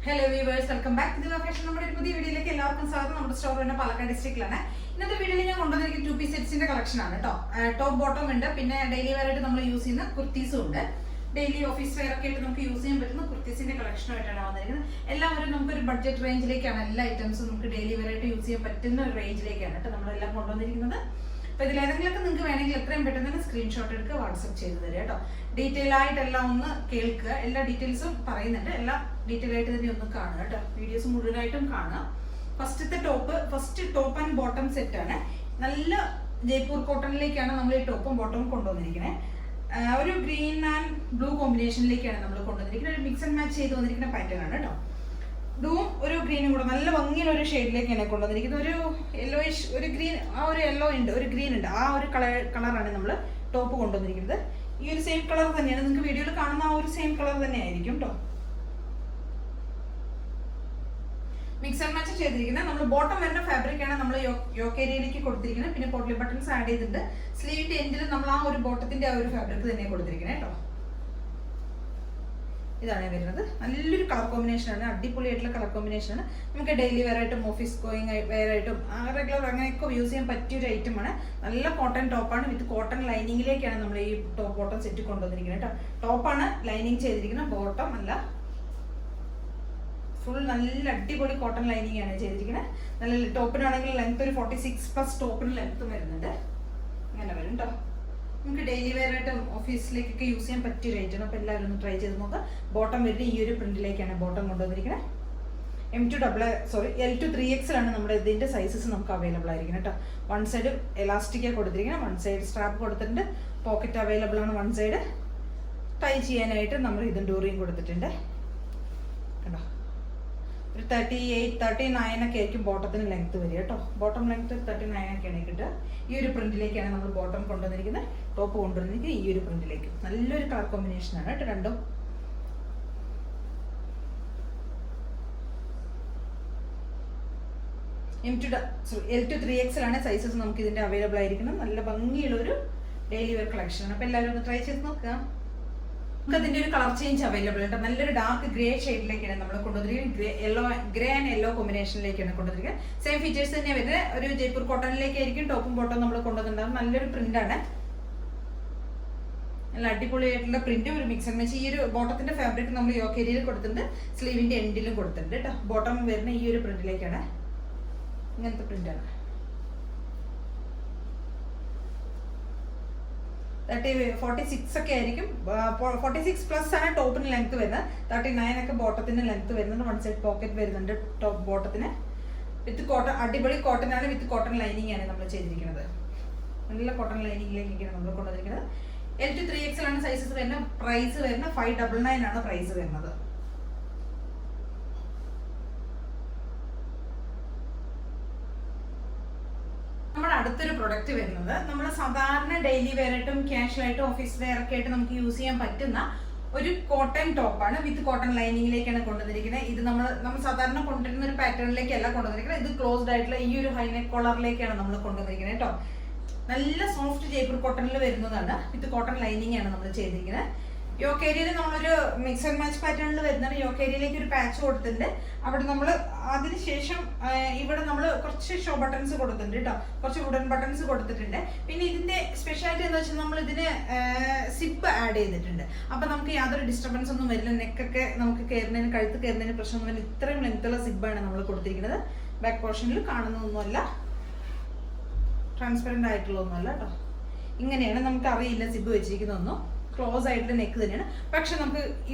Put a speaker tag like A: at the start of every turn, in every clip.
A: Hello viewers, welcome back to location. നമ്മുടെ ഒരു പുതിയ വീഡിയോയിലേക്ക് എല്ലാവർക്കും സ്വാഗതം. നമ്മുടെ സ്റ്റോർ തന്നെ പാലക്കാട് ഡിസ്ട്രിക്റ്റിലാണ്. ഇന്നത്തെ വീഡിയോയിൽ ഞാൻ കൊണ്ടുവന്നിരിക്കുന്ന 2 പീസ് സെറ്റ്സിന്റെ കളക്ഷൻ ആണ് കേട്ടോ. ടോപ്പ് ബോട്ടം ഉണ്ട്, പിന്നെ ഡെയിലി വെയർ ആയിട്ട് നമ്മൾ യൂസ് ചെയ്യുന്ന കുർത്തീസും ഉണ്ട്. ഡെയിലി ഓഫീസ് വെയർ ഒക്കെ ആയിട്ട് നമുക്ക് യൂസ് ചെയ്യാൻ പറ്റുന്ന കുർത്തീസിന്റെ കളക്ഷനുമായിട്ടാണ് വന്നിരിക്കുന്നത്. എല്ലാവരും നമുക്കൊരു ബഡ്ജറ്റ് റേഞ്ചിലേക്കാണ് എല്ലാ ഐറ്റംസും നമുക്ക് ഡെയിലി വെയർ ആയിട്ട് യൂസ് ചെയ്യാൻ പറ്റുന്ന ഒരു റേഞ്ചിലേക്കാണ് കേട്ടോ നമ്മളെല്ലാം കൊണ്ടുവന്നിരിക്കുന്നത്. അപ്പോൾ ഇതിലേതെങ്കിലുമൊക്കെ നിങ്ങൾക്ക് വേണമെങ്കിൽ എത്രയും പെട്ടെന്ന് തന്നെ സ്ക്രീൻഷോട്ട് എടുക്കുക, വാട്സപ്പ് ചെയ്ത് തരിക കേട്ടോ. ഡീറ്റെയിൽ ആയിട്ടെല്ലാം ഒന്ന് കേൾക്കുക, എല്ലാ ഡീറ്റെയിൽസും പറയുന്നുണ്ട്, എല്ലാം ഡീറ്റെയിൽ ആയിട്ട് തന്നെ ഒന്ന് കാണുക കേട്ടോ. വീഡിയോസ് മുഴുവനായിട്ടും കാണുക. First top and bottom set ആണ്. നല്ല ജയ്പൂർ കോട്ടണിലേക്കാണ് നമ്മൾ ഈ ടോപ്പും ബോട്ടവും കൊണ്ടുവന്നിരിക്കുന്നത്. ഒരു ഗ്രീൻ ആൻഡ് ബ്ലൂ കോമ്പിനേഷനിലേക്കാണ് നമ്മൾ കൊണ്ടുവന്നിരിക്കുന്നത്. ഒരു മിക്സ് ആൻഡ് മാച്ച് ചെയ്ത് വന്നിരിക്കുന്ന പാറ്റേൺ ആണ് കേട്ടോ. ബ്ലൂവും ഒരു ഗ്രീനും കൂടെ നല്ല ഭംഗിയുള്ള ഒരു ഷെയ്ഡിലേക്കാണ് കൊണ്ടുവന്നിരിക്കുന്നത്. ഒരു യെല്ലോയിഷ്, ഒരു ഗ്രീൻ, ആ ഒരു യെല്ലോ ഉണ്ട്, ഒരു ഗ്രീൻ ഉണ്ട്, ആ ഒരു കളറാണ് നമ്മൾ ടോപ്പ് കൊണ്ടുവന്നിരിക്കുന്നത്. ഈ ഒരു സെയിം കളർ തന്നെയാണ്, നിങ്ങൾക്ക് വീഡിയോയിൽ കാണുന്ന ആ ഒരു സെയിം കളർ തന്നെ ആയിരിക്കും കേട്ടോ. മിക്സ് ആൻഡ് മാച്ച് ചെയ്തിരിക്കുന്നത്. നമ്മൾ ബോട്ടം വരുന്ന ഫാബ്രിക് ആണ് നമ്മൾ യോക്ക് ഏരിയയിലേക്ക് കൊടുത്തിരിക്കുന്നത്. പിന്നെ പോട്ട്ലി ബട്ടൺസ് ആഡ് ചെയ്തിട്ടുണ്ട്. സ്ലീവിന്റെ എൻഡിൽ നമ്മൾ ആ ഒരു ബോട്ടത്തിന്റെ ആ ഒരു ഫാബ്രിക് തന്നെ കൊടുത്തിരിക്കുന്നത് കേട്ടോ. ഇതാണ് വരുന്നത്. നല്ലൊരു കളർ കോമ്പിനേഷൻ ആണ്, അടിപൊളിയായിട്ടുള്ള കളർ കോമ്പിനേഷൻ ആണ്. നമുക്ക് ഡെയിലി വെയർ ആയിട്ടും ഓഫീസ് ഗോയിങ് വെയർ ആയിട്ടും റെഗുലർ അങ്ങനെയൊക്കെ യൂസ് ചെയ്യാൻ പറ്റിയ ഒരു ഐറ്റം ആണ്. നല്ല കോട്ടൺ ടോപ്പാണ്, വിത്ത് കോട്ടൺ ലൈനിങ്ങിലേക്കാണ് നമ്മൾ ഈ ടോപ്പ് ബോട്ടം സെറ്റ് കൊണ്ടുവന്നിരിക്കുന്നത് കേട്ടോ. ടോപ്പാണ് ലൈനിങ് ചെയ്തിരിക്കുന്നത്, ബോട്ടം അല്ല. ഫുൾ നല്ല അടിപൊളി കോട്ടൺ ലൈനിങ് ആണ് ചെയ്തിരിക്കുന്നത്. നല്ല ടോപ്പിനാണെങ്കിൽ ലെങ്ത് ഒരു 46+ ടോപ്പിന് ലെങ്ത് വരുന്നുണ്ട്. ഇങ്ങനെ വരും കേട്ടോ. നമുക്ക് ഡെയിലി വെയർ ആയിട്ടും ഓഫീസിലേക്കൊക്കെ യൂസ് ചെയ്യാൻ പറ്റിയ ഒരു ഐറ്റം. അപ്പോൾ എല്ലാവരും ഒന്ന് ട്രൈ ചെയ്ത് നോക്കുക. ബോട്ടം വരുന്നത് ഈ ഒരു പ്രിന്റിലേക്കാണ് ബോട്ടം കൊണ്ടുവന്നിരിക്കുന്നത്. L to 3XL ആണ് നമ്മുടെ ഇതിന്റെ സൈസസ് നമുക്ക് അവൈലബിൾ ആയിരിക്കും കേട്ടോ. വൺ സൈഡ് എലാസ്റ്റിക്കാ കൊടുത്തിരിക്കുന്നത്, വൺ സൈഡ് സ്ട്രാപ്പ് കൊടുത്തിട്ടുണ്ട്, പോക്കറ്റ് അവൈലബിൾ ആണ്. വൺ സൈഡ് ടൈ ചെയ്യാനായിട്ട് നമ്മൾ ഇതും ഡോറിയും കൊടുത്തിട്ടുണ്ട് കേട്ടോ. ഒരു 39 ഒക്കെ ആയിരിക്കും ബോട്ടത്തിന് ലെങ്ത് വരിക കേട്ടോ. ബോട്ടം ലെങ്ത് 39 ഒക്കെയാണ് കിട്ടുക. ഈ ഒരു പ്രിന്റിലേക്കാണ് നമ്മൾ ബോട്ടം കൊണ്ടുവന്നിരിക്കുന്നത്, ടോപ്പ് കൊണ്ടുവന്നിരിക്കുന്നത് ഈ ഒരു പ്രിന്റിലേക്ക്. നല്ലൊരു കളർ കോമ്പിനേഷൻ ആണ് കേട്ടോ രണ്ടും. L to 3XL ആണ് സൈസസ് നമുക്ക് ഇതിന്റെ അവൈലബിൾ ആയിരിക്കുന്നത്. നല്ല ഭംഗിയുള്ള ഒരു ഡെയിലി വെയർ കളക്ഷൻ ആണ്. അപ്പോൾ എല്ലാവരും ഒന്ന് ട്രൈ ചെയ്ത് നോക്കുക. നമുക്ക് അതിന്റെ ഒരു കളർ ചേഞ്ച് അവൈലബിൾ ഉണ്ട്. നല്ലൊരു ഡാർക്ക് ഗ്രേ ഷെയ്ഡിലേക്കാണ് നമ്മൾ കൊണ്ടുവന്നിരിക്കുന്നത്. ഗ്രേ ആൻഡ് യെല്ലോ കോമ്പിനേഷനിലേക്കാണ് കൊണ്ടുവന്നിരിക്കുന്നത്. സെയിം ഫീച്ചേഴ്സ് തന്നെ വരുന്നത്. ഒരു ജയ്പൂർ കോട്ടണിലേക്കായിരിക്കും ടോപ്പും ബോട്ടവും നമ്മൾ കൊണ്ടുവന്നിട്ടുണ്ടാകും. നല്ലൊരു പ്രിന്റ് ആണ്, നല്ല അടിപൊളിയായിട്ടുള്ള പ്രിന്റ്. ഒരു മിക്സ് ആൻഡ് മാച്ച്. ഈ ഒരു ബോട്ടത്തിന്റെ ഫാബ്രിക് നമ്മൾ യോക്ക് ഏരിയയിൽ കൊടുത്തിട്ടുണ്ട്, സ്ലീവിന്റെ എൻഡിലും കൊടുത്തിട്ടുണ്ട് കേട്ടോ. ബോട്ടം വരുന്ന ഈ ഒരു പ്രിന്റിലേക്കാണ്, ഇങ്ങനത്തെ പ്രിന്റ് ആണ്. 46 ഒക്കെ ആയിരിക്കും. 46+ ആണ് ടോപ്പിന് ലെങ്ത് വരുന്നത്. 39 ഒക്കെ ബോട്ടത്തിന് ലെങ്ത് വരുന്നുണ്ട്. വൺ സൈഡ് പോക്കറ്റ് വരുന്നുണ്ട് ടോപ്പ് ബോട്ടത്തിന്. വിത്ത് കോട്ടൺ, അടിപൊളി കോട്ടൺ ആണ്, വിത്ത് കോട്ടൺ ലൈനിങ് ആണ് നമ്മൾ ചെയ്തിരിക്കുന്നത്. നല്ല കോട്ടൺ ലൈനിങ്ങിലേക്കാണ് നമ്മൾ കൊണ്ടുവന്നിരിക്കുന്നത്. L to 3XL ആണ് സൈസസ് വരുന്നത്. പ്രൈസ് വരുന്നത് 599 ആണ് പ്രൈസ് വരുന്നത്. അടുത്തൊരു പ്രൊഡക്റ്റ് വരുന്നത് നമ്മൾ സാധാരണ ഡെയിലി വെയർ ആയിട്ടും ക്യാഷ്വൽ ആയിട്ടും ഓഫീസ് വെയർ ഒക്കെ ആയിട്ട് നമുക്ക് യൂസ് ചെയ്യാൻ പറ്റുന്ന ഒരു കോട്ടൺ ടോപ്പാണ്, വിത്ത് കോട്ടൺ ലൈനിങ്ങിലേക്കാണ് കൊണ്ടുവന്നിരിക്കുന്നത്. ഇത് നമ്മൾ സാധാരണ കൊണ്ടുവരുന്ന ഒരു പാറ്റേണിലേക്കല്ല കൊണ്ടുവന്നിരിക്കുന്നത്. ഇത് ക്ലോസ്ഡ് ആയിട്ടുള്ള ഈ ഒരു ഹൈനെക്ക് കോളറിലേക്കാണ് നമ്മൾ കൊണ്ടുവന്നിരിക്കുന്നത് കേട്ടോ. നല്ല സോഫ്റ്റ് ജയ്പൂർ കോട്ടണിൽ വരുന്നതാണ്, വിത്ത് കോട്ടൺ ലൈനിങ് ആണ് നമ്മൾ ചെയ്തിരിക്കുന്നത്. യോക്ക് ഏരിയയിൽ നമ്മളൊരു മിക്സ് ആൻഡ് മാച്ച് പാറ്റേണിൽ വരുന്നതാണ്. യോക്ക് ഏരിയയിലേക്ക് ഒരു പാച്ച് കൊടുത്തിട്ടുണ്ട്. അവിടെ നമ്മൾ അതിനുശേഷം ഇവിടെ നമ്മൾ കുറച്ച് ഷോ ബട്ടൺസ് കൊടുത്തിട്ടുണ്ട് കേട്ടോ, കുറച്ച് വുഡൻ ബട്ടൺസ് കൊടുത്തിട്ടുണ്ട്. പിന്നെ ഇതിന്റെ സ്പെഷ്യാലിറ്റി എന്താ വെച്ചാൽ നമ്മൾ ഇതിന് സിപ്പ് ആഡ് ചെയ്തിട്ടുണ്ട്. അപ്പൊ നമുക്ക് യാതൊരു ഡിസ്റ്റർബൻസ് ഒന്നും വരില്ല. നെക്കൊക്കെ നമുക്ക് കയറുന്നതിന്, കഴുത്ത് കയറുന്നതിന് പ്രശ്നമൊന്നും വരില്ല. ഇത്രയും ലെങ്ത്തുള്ള സിബാണ് നമ്മൾ കൊടുത്തിരിക്കുന്നത്. ബാക്ക് പോർഷനിൽ കാണുന്നൊന്നുമല്ല, ട്രാൻസ്പെറന്റ് ആയിട്ടുള്ളതൊന്നുമല്ല കേട്ടോ. ഇങ്ങനെയാണ്, നമുക്ക് അറിയില്ല സിബ് വെച്ചിരിക്കുന്നതൊന്നും. ക്ലോസ് ആയിട്ടുള്ള നെക്ക് തന്നെയാണ്, പക്ഷെ നമുക്ക്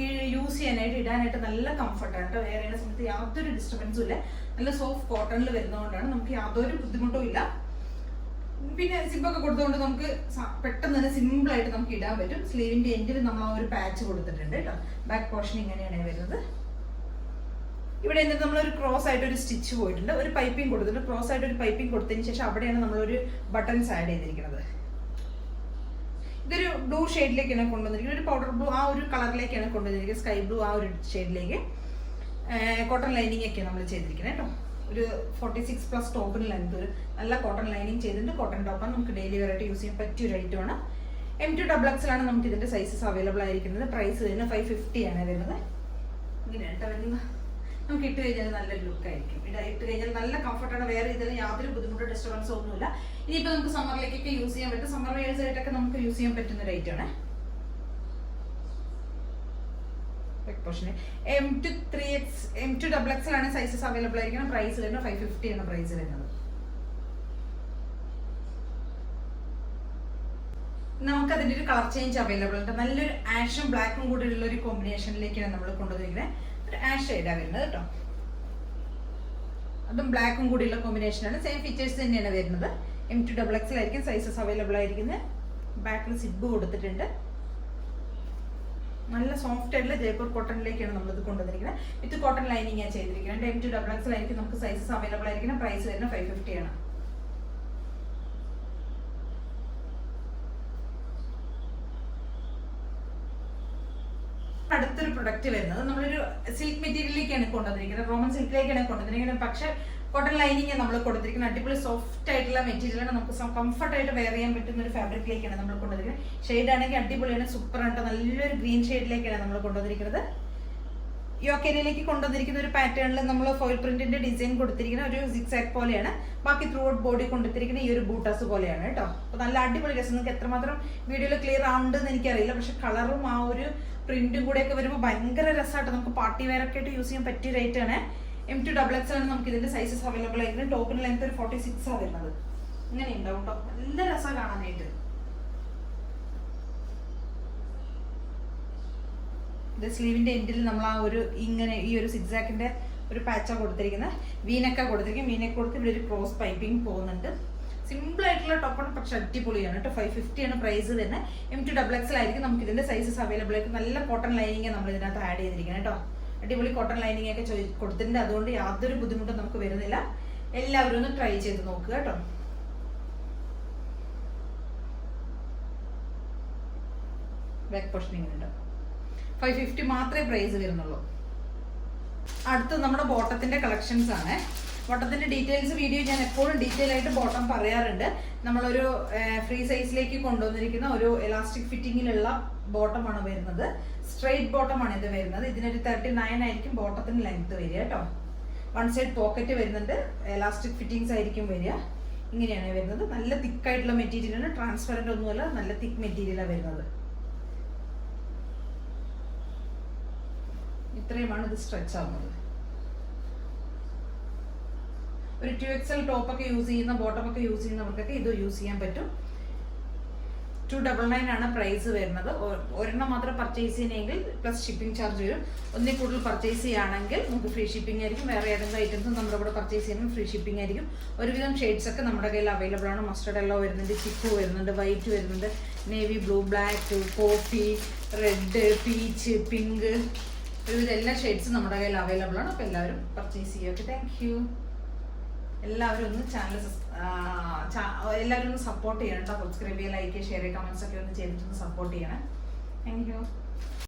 A: യൂസ് ചെയ്യാനായിട്ട് ഇടാനായിട്ട് നല്ല കംഫർട്ടാണ് കേട്ടോ. വേറെ സമയത്ത് യാതൊരു ഡിസ്റ്റർബൻസും ഇല്ല. നല്ല സോഫ്റ്റ് കോട്ടണിൽ വരുന്നതുകൊണ്ടാണ് നമുക്ക് യാതൊരു ബുദ്ധിമുട്ടും ഇല്ല. പിന്നെ സിബൊക്കെ കൊടുത്തുകൊണ്ട് നമുക്ക് പെട്ടെന്ന് തന്നെ സിമ്പിൾ ആയിട്ട് നമുക്ക് ഇടാൻ പറ്റും. സ്ലീവിന്റെ എൻഡിൽ നമ്മൾ ആ ഒരു പാച്ച് കൊടുത്തിട്ടുണ്ട് കേട്ടോ. ബാക്ക് പോർഷൻ ഇങ്ങനെയാണ് വരുന്നത്. ഇവിടെ എന്നിട്ട് നമ്മളൊരു ക്രോസ് ആയിട്ട് ഒരു സ്റ്റിച്ച് പോയിട്ടുണ്ട്, ഒരു പൈപ്പിംഗ് കൊടുത്തിട്ടുണ്ട്. ക്രോസ് ആയിട്ട് ഒരു പൈപ്പിംഗ് കൊടുത്തതിന് ശേഷം അവിടെയാണ് നമ്മളൊരു ബട്ടൺസ് ആഡ് ചെയ്തിരിക്കുന്നത്. ഇതൊരു ബ്ലൂ ഷെയ്ഡിലേക്കാണ് കൊണ്ടുവന്നിരിക്കുന്നത്. ഒരു പൗഡർ ബ്ലൂ ആ ഒരു കളറിലേക്കാണ് കൊണ്ടുവന്നിരിക്കുന്നത്. സ്കൈ ബ്ലൂ ആ ഒരു ഷെയ്ഡിലേക്ക്. കോട്ടൺ ലൈനിങ് ഒക്കെ നമ്മൾ ചെയ്തിരിക്കുന്നത് കേട്ടോ. ഒരു 46+ ടോപ്പിന് ലെങ്ത്, ഒരു നല്ല കോട്ടൺ ലൈനിങ് ചെയ്തിട്ടുണ്ട്. കോട്ടൺ ടോപ്പാണ്, നമുക്ക് ഡെയിലി വെയർ ആയിട്ട് യൂസ് ചെയ്യാൻ പറ്റിയ ഒരു ഐറ്റമാണ്. M2XX ആണ് നമുക്ക് ഇതിന്റെ സൈസസ് അവൈലബിൾ ആയിരിക്കുന്നത്. പ്രൈസ് വരുന്നത് 550 ആണ് വരുന്നത്. ഇങ്ങനെയാണ് വരുന്നത്. നമുക്ക് ഇട്ട് കഴിഞ്ഞാൽ നല്ലൊരു ലുക്ക് ആയിരിക്കും. ഇട്ട് കഴിഞ്ഞാൽ നല്ല കംഫർട്ടാണ്, വേറെ ഇതിൽ യാതൊരു ബുദ്ധിമുട്ടോ ഡിസ്റ്റർബൻസോ ഒന്നുമില്ല. ഇനിയിപ്പോൾ നമുക്ക് സമ്മറിലേക്കൊക്കെ യൂസ് ചെയ്യാൻ പറ്റും, സമ്മർ വെയേഴ്സ് ആയിട്ടൊക്കെ നമുക്ക് യൂസ് ചെയ്യാൻ പറ്റുന്ന ഒരു ഐറ്റമാണ്. M2XXL ആണ് സൈസസ് അവൈലബിൾ ആയിരിക്കണം. പ്രൈസ് വരുന്നത് 550 ആണ് പ്രൈസ് വരുന്നത്. നമുക്ക് അതിന്റെ ഒരു കളർ ചേഞ്ച് അവൈലബിൾ ഉണ്ട്. നല്ലൊരു ആഷും ബ്ലാക്കും കൂടി ഉള്ള ഒരു കോമ്പിനേഷനിലേക്കാണ് നമ്മൾ കൊണ്ടുവന്നിരിക്കുന്നത്. ഒരു ആഷ് ഷെയ്ഡാണ് വരുന്നത് കേട്ടോ. അതും ബ്ലാക്കും കൂടിയുള്ള കോമ്പിനേഷനാണ്. സെയിം ഫീച്ചേഴ്സ് തന്നെയാണ് വരുന്നത്. M2XXL ആയിരിക്കും സൈസസ് അവൈലബിൾ ആയിരിക്കുന്നത്. ബാക്കിൽ സിബ് കൊടുത്തിട്ടുണ്ട്. നല്ല സോഫ്റ്റ് ആയിട്ടുള്ള ജയ്പൂർ കോട്ടണിലേക്കാണ് നമ്മളിത് കൊണ്ടുവന്നിരിക്കുന്നത്. വിത്ത് കോട്ടൺ ലൈനിങ് ചെയ്തിരിക്കുന്നത്. M2XXL ആയിരിക്കും നമുക്ക് സൈസസ് അവൈലബിൾ ആയിരിക്കണം. പ്രൈസ് വരുന്നത് 550 ആണ്. അടുത്തൊരു പ്രൊഡക്റ്റ് വരുന്നത് നമ്മളൊരു സിൽക്ക് മെറ്റീരിയലിലേക്കാണ് കൊണ്ടുവന്നിരിക്കുന്നത്. റോമൻ സിൽക്കിലേക്കാണ് കൊണ്ടുവന്നിരിക്കുന്നത്. പക്ഷെ കോട്ടൺ ലൈനിങ് നമ്മൾ കൊടുത്തിരിക്കുന്നത്. അടിപൊളി സോഫ്റ്റ് ആയിട്ടുള്ള മെറ്റീരിയലാണ്. നമുക്ക് കംഫർട്ട് ആയിട്ട് വെയർ ചെയ്യാൻ പറ്റുന്ന ഒരു ഫാബ്രിക്കിലേക്കാണ് നമ്മൾ കൊണ്ടുവന്നിരിക്കുന്നത്. ഷെയ്ഡ് ആണെങ്കിൽ അടിപൊളിയാണ്, സൂപ്പറായിട്ട് നല്ലൊരു ഗ്രീൻ ഷെയ്ഡിലേക്കാണ് നമ്മൾ കൊണ്ടുവന്നിരിക്കുന്നത്. യോക്കേരിയയിലേക്ക് കൊണ്ടുവന്നിരിക്കുന്ന ഒരു പാറ്റേണിൽ നമ്മൾ ഫോയിൽ പ്രിന്റിന്റെ ഡിസൈൻ കൊടുത്തിരിക്കുന്ന ഒരു സിക്സാക് പോലെയാണ്. ബാക്കി ത്രൂ ഔട്ട് ബോഡി കൊണ്ടുവന്നിരിക്കുന്ന ഈ ഒരു ബൂട്ടാസ് പോലെയാണ് കേട്ടോ. അപ്പോൾ നല്ല അടിപൊളി രസം. നിങ്ങൾക്ക് എത്രമാത്രം വീഡിയോയിൽ ക്ലിയർ ആവുന്നുണ്ടെന്ന് എനിക്കറിയില്ല, പക്ഷെ കളറും ആ ഒരു പ്രിന്റും കൂടെയൊക്കെ വരുമ്പോൾ ഭയങ്കര രസമായിട്ട് നമുക്ക് പാർട്ടി വെയർ ഒക്കെ ആയിട്ട് യൂസ് ചെയ്യാൻ പറ്റിയ റേറ്റ് ആണ്. M2XXL ആണ് നമുക്ക് ഇതിന്റെ സൈസസ് അവൈലബിൾ ആയിരിക്കും. ടോപ്പിന്റെ ലെങ്ത് ഒരു 46 ആണ് വരുന്നത്. ഇങ്ങനെ ഉണ്ടാവും കേട്ടോ. നല്ല രസം കാണാനായിട്ട്. ഇത് സ്ലീവിന്റെ എൻഡിൽ നമ്മൾ ആ ഒരു ഇങ്ങനെ ഈ ഒരു സിക്സാക്കിന്റെ ഒരു പാച്ചാ കൊടുത്തിരിക്കുന്നത്. വീനക്ക കൊടുത്തിരിക്കും. വീനക്ക് കൊടുത്ത് ഇവിടെ ഒരു ക്രോസ് പൈപ്പിംഗ് പോകുന്നുണ്ട്. സിമ്പിൾ ആയിട്ടുള്ള ടോപ്പാണ്, പക്ഷെ അടിപൊളിയാണ് കേട്ടോ. 550 ആണ് പ്രൈസ് തന്നെ. M2XXL ആയിരിക്കും നമുക്ക് ഇതിന്റെ സൈസസ് അവൈലബിൾ ആയിരിക്കും. നല്ല കോട്ടൺ ലൈനിങ് നമ്മൾ ഇതിനകത്ത് ആഡ് ചെയ്തിരിക്കുന്നത് കേട്ടോ. അടിപൊളി കോട്ടൺ ലൈനിങ് ഒക്കെ കൊടുത്തിട്ടുണ്ട്. അതുകൊണ്ട് യാതൊരു ബുദ്ധിമുട്ടും നമുക്ക് വരുന്നില്ല. എല്ലാവരും ഒന്ന് ട്രൈ ചെയ്ത് നോക്കുക കേട്ടോ. ബാക്ക് പോർഷനിങ് ഉണ്ട്. 550 മാത്രമേ പ്രൈസ് വരുന്നുള്ളൂ. അടുത്ത് നമ്മുടെ ബോട്ടത്തിന്റെ കളക്ഷൻസ് ആണ്. ബോട്ടത്തിന്റെ ഡീറ്റെയിൽസ് വീഡിയോ ഞാൻ എപ്പോഴും ഡീറ്റെയിൽ ആയിട്ട് ബോട്ടം പറയാറുണ്ട്. നമ്മളൊരു ഫ്രീ സൈസിലേക്ക് കൊണ്ടുവന്നിരിക്കുന്ന ഒരു എലാസ്റ്റിക് ഫിറ്റിങ്ങിലുള്ള ബോട്ടമാണ് വരുന്നത്. സ്ട്രെയിറ്റ് ബോട്ടമാണ് ഇത് വരുന്നത്. ഇതിനൊരു 39 ആയിരിക്കും ബോട്ടത്തിന് ലെങ്ത് വരിക കേട്ടോ. വൺ സൈഡ് പോക്കറ്റ് വരുന്നുണ്ട്. എലാസ്റ്റിക് ഫിറ്റിങ്സ് ആയിരിക്കും വരിക. ഇങ്ങനെയാണ് വരുന്നത്. നല്ല തിക്കായിട്ടുള്ള മെറ്റീരിയലാണ്. ട്രാൻസ്പെറന്റ് ഒന്നുമല്ല, നല്ല തിക്ക് മെറ്റീരിയലാണ് വരുന്നത്. ഇത്രയുമാണ് ഇത് സ്ട്രെച്ച് ആവുന്നത്. ഒരു 2XL ടോപ്പൊക്കെ യൂസ് ചെയ്യുന്ന ബോട്ടമൊക്കെ യൂസ് ചെയ്യുന്നവർക്കൊക്കെ ഇത് യൂസ് ചെയ്യാൻ പറ്റും. 299 ആണ് പ്രൈസ് വരുന്നത്. ഒരെണ്ണം മാത്രം പർച്ചേസ് ചെയ്യണമെങ്കിൽ പ്ലസ് ഷിപ്പിംഗ് ചാർജ് വരും. ഒന്നിൽ കൂടുതൽ പർച്ചേസ് ചെയ്യുകയാണെങ്കിൽ നമുക്ക് ഫ്രീ ഷിപ്പിംഗ് ആയിരിക്കും. വേറെ ഏതെങ്കിലും ഐറ്റംസ് നമ്മുടെ ഇവിടെ പർച്ചേസ് ചെയ്യുമ്പോൾ ഫ്രീ ഷിപ്പിംഗ് ആയിരിക്കും. ഒരുവിധം ഷെയ്ഡ്സ് ഒക്കെ നമ്മുടെ കയ്യിൽ അവൈലബിൾ ആണ്. മസ്റ്റർഡ് യെല്ലോ വരുന്നുണ്ട്, ചിക്കു വരുന്നുണ്ട്, വൈറ്റ് വരുന്നുണ്ട്, navy blue, black, coffee, red, peach, pink, ഒരുവിധം എല്ലാ ഷെയ്ഡ്സും നമ്മുടെ കയ്യിൽ അവൈലബിൾ ആണ്. അപ്പോൾ എല്ലാവരും പർച്ചേസ് ചെയ്യുക. Okay, thank you. എല്ലാവരും ഒന്ന് എല്ലാവരും ഒന്ന് സപ്പോർട്ട് ചെയ്യണം കേട്ടോ. സബ്സ്ക്രൈബ് ചെയ്യുക, ലൈക്ക് ചെയ്യുക, ഷെയർ ചെയ്യുക, കമൻസ് ഒക്കെ ഒന്ന് ചെയ്തിട്ടൊന്ന് സപ്പോർട്ട് ചെയ്യണം. Thank you.